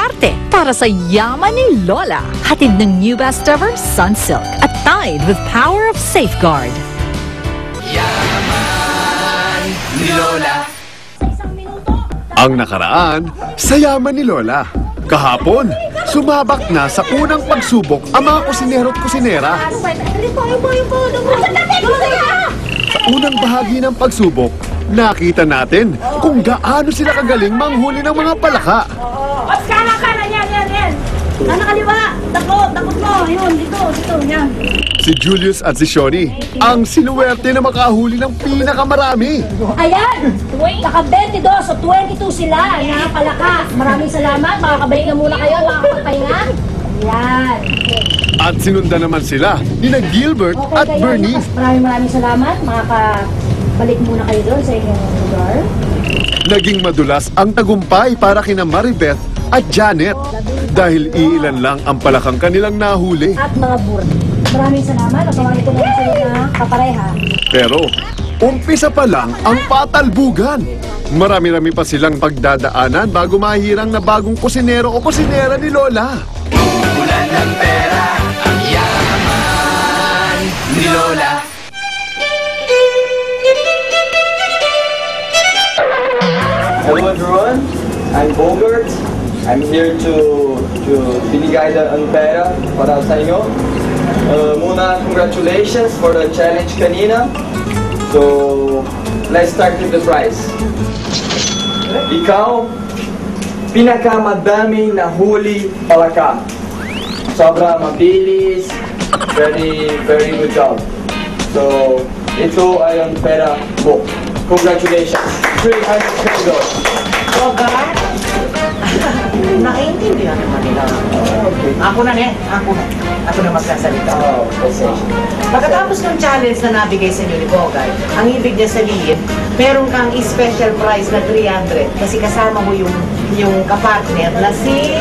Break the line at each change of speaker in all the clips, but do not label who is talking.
diskarte para sa yaman ni Lola. Hatid ng new best ever Sunsilk at Tide with power of safeguard.
Yaman ni Lola.
Ang nakaraan, sa yaman ni Lola. Kahapon, sumabak na sa unang pagsubok ang mga kusinero at kusinera. Sa unang bahagi ng pagsubok, nakita natin kung gaano sila kagaling manghuli ng mga palaka.
Kanan, yan. Kanan kaliwa. Takot mo. Yun, dito, yan.
Si Julius at si Shoni, ang sinuwerte na makahuli ng pinakamarami.
Ayan! Naka 22 o 22 sila na palaka. Maraming salamat. Makakabalik na muna kayo. Makakapagpahinga. Yan.
At sinundan naman sila ni na Gilbert at
kaya,
Bernie.
Maraming salamat. Makakabalik muna kayo doon sa inyong lugar.
Naging madulas ang tagumpay para kina Maribeth at Janet dahil iilan lang ang palakang kanilang nahuli.
At mga burn. Maraming salamat. Natawagin ko lang sila na kapareha.
Pero umpisa pa lang ang patalbugan. Marami-rami pa silang pagdadaanan bago mahirang na bagong kusinero o kusinera ni Lola.
Ulan ng pera, ang yaman ni Lola.
Hello everyone, I'm Bogart. I'm here to binigay ng pera para sa inyo. Muna, congratulations for the challenge kanina. So, let's start with the prize. Ikaw, pinakamadaming nahuli palaka. Sobra mabilis. Very good job. So, ito ay ang pera mo. Congratulations. 300 pesos.
Nakaintindihan naman nila. Ako na magsasalita. Pagkatapos ng challenge na nabigay sa inyo ni Bogart, ang ibig niya sabihin, meron kang special prize na 300 kasi kasama mo yung kapartner na si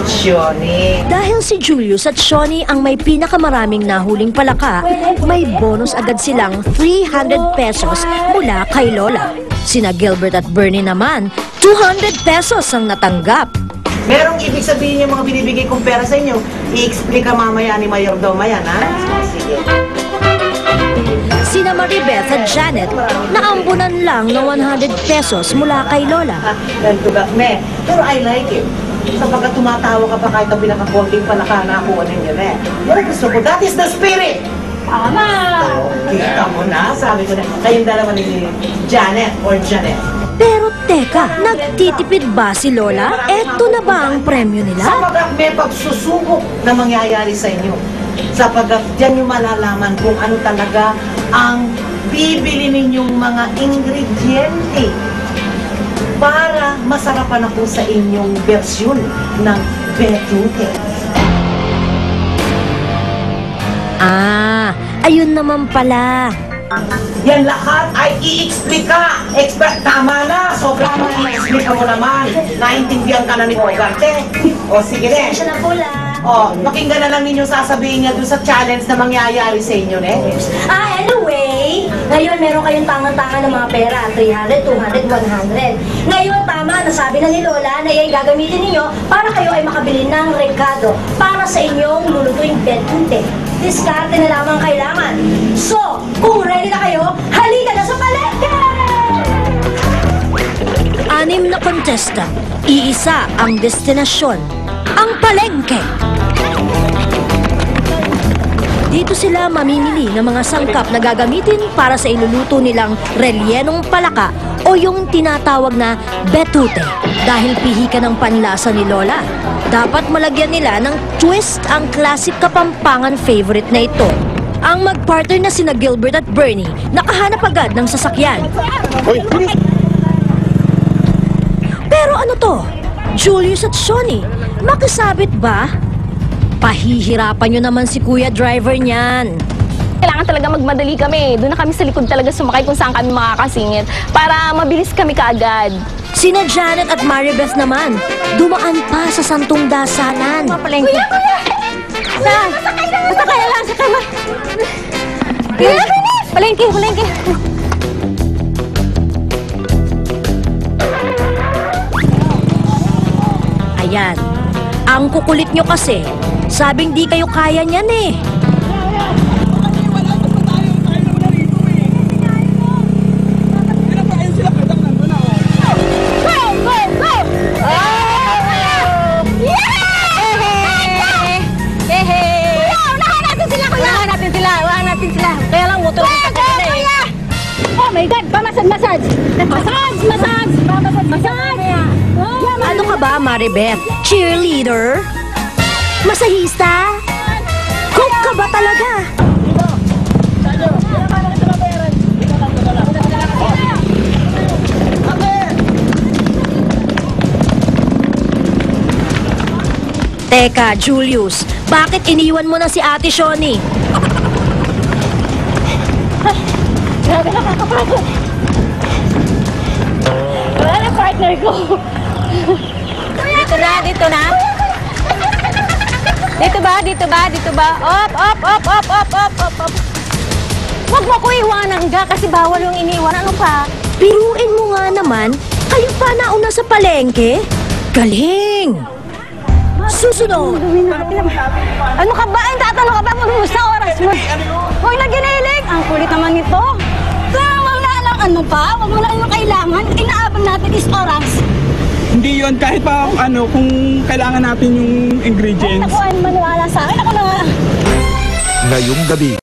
Shoni.
Dahil si Julius at Shoni ang may pinakamaraming nahuling palaka, may bonus agad silang 300 pesos mula kay Lola. Sina Gilbert at Bernie naman, 200 pesos ang natanggap.
Merong ibig sabihin yung mga binibigay kong pera sa inyo, i-explica mamaya ni Mayordoma yan, ha? Sige.
Sina Maribeth at Janet, naambunan lang ng 100 pesos mula kay Lola.
Nagtugak me. Pero I like it. Sapagkat tumatawa ka pa kahit ang pinakakonting palaka na ako ninyo na. Pero gusto ko, that is the spirit!
Tama!
Kita mo na, sabi ko na, kayong dalawa ni Janet or Janet.
Pero teka, nagtitipid ba si Lola? Eto na ba ang premyo nila?
Sapagkat may pagsusubok na mangyayari sa inyo. Sapagkat diyan nyo malalaman kung ano talaga ang bibili ninyong mga ingrediente para masarapan ako sa inyong bersyon ng betute.
Ah, ayun naman pala.
Yan lahat ay i-explika. Tama na, sobrang i-explika mo naman. Naintindihan ka na ni Bogart, eh. O sige rin.
Siya na pula.
O, pakinggan na lang ninyo sasabihin niya dun sa challenge na mangyayari sa inyo, eh.
Anyway, ngayon meron kayong tangan-tangan ng mga pera, 300, 200, 100. Ngayon, tama, nasabi na ni Lola na yan gagamitin ninyo para kayo ay makabili ng rekado para sa inyong lulutuing betute. Diskarte na lamang kailangan. So, kung ready na kayo, halika na sa palengke!
6 na contestant, iisa ang destinasyon, ang palengke. Dito sila mamimili ng mga sangkap na gagamitin para sa iluluto nilang relyenong palaka o yung tinatawag na betute. Dahil pihika ng panlasa ni Lola, dapat malagyan nila ng twist ang classic Kapampangan favorite na ito. Ang magpartner na sina Gilbert at Bernie, nakahanap agad ng sasakyan. Pero ano to? Julius at Shoni, makisabit ba? Pahihirapan nyo naman si kuya driver niyan.
Kailangan talaga magmadali kami. Doon na kami sa likod talaga sumakay kung saan kami makakasingit para mabilis kami kaagad.
Sina Janet at Maribeth naman, dumaan pa sa Santong Dasalan.
Kuya! Sakay lang! Palengke!
yan. Ang kukulit nyo kasi, sabing di kayo kaya niyan eh.
Kaya lang, motor na eh.
Oh my God! Pamasad-masad! Massage! Massage!
Ano ka ba, Maribeth? Cheerleader? Masahista? Cook ka ba talaga? Teka, Julius, bakit iniwan mo na si Ate Shoni?
Grabe, nakakapagod! Wala na partner ko!
Dito na, dito na. Dito ba, dito ba, dito ba? Op, op, op, op, op, op, op, op. Huwag mo ko iwanan ga kasi bawal yung iniwan. Ano pa?
Biruin mo nga naman, kayo pa nauna sa palengke? Galing! Susunod!
Ano ka ba? Ay, tatanong ka ba? Magmusta oras mo? Huwag na ginilig! Ang kulit naman nito.
Wag na lang ano pa, wag mo lang yung kailangan. Inaabang natin is oras.
Hindi yun, kahit pa kung kailangan natin yung ingredients.
Naku, maniwala sa akin. Ako na nga.
Ngayong gabi,